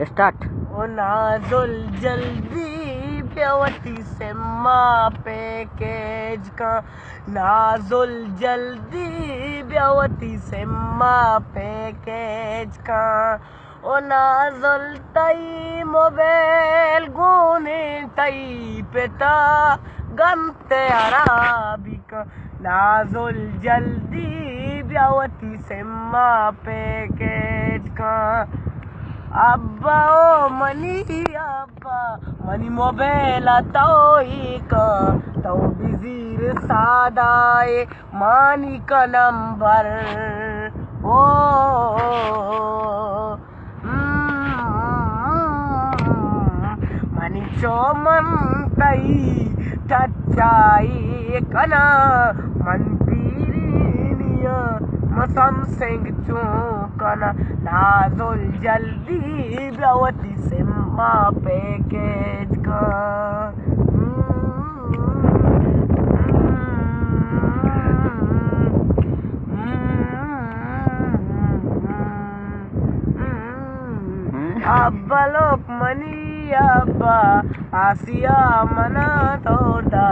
Start. ओ नाजुल जल्दी बेवती से माँ पैकेज का, नाजुल जल्दी बेवती से माँ पैकेज का। ओ नाजुल तई मोबाइल गुने तई पेता गमते अराबी का, नाजुल जल्दी बेवती से माँ पैकेज का। अब्बा ओ मनी अब्बा मनी मोबाइल तो ही का, तो बिजीर सादाए मानी का नंबर ओ मनी चोमन तई टचाई कना मन पीरिनिया मसम सिंह चूकना, नाजुल जल्दी बेवती से माँ पैकेज का। अब्बा लोक मनी अब्बा आसिया मना तोड़ा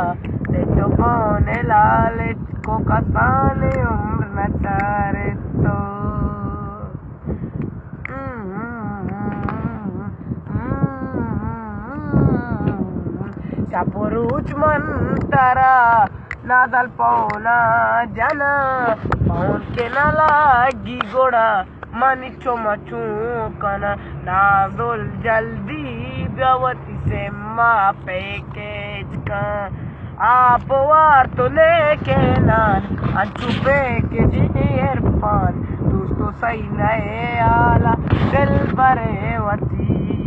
तो कौने लाले को कसाने उम्र न चारे तो चापुरुच मन तारा नादल पौना जाना पौन के न लागी गोड़ा मनी चोमचू कना, नाजुल जल्दी बेवती से माँ पैकेज का। आप वार तो लेके नान अचुपे के जिनियर पान दोस्तों सही नए आला दिल भरे वती।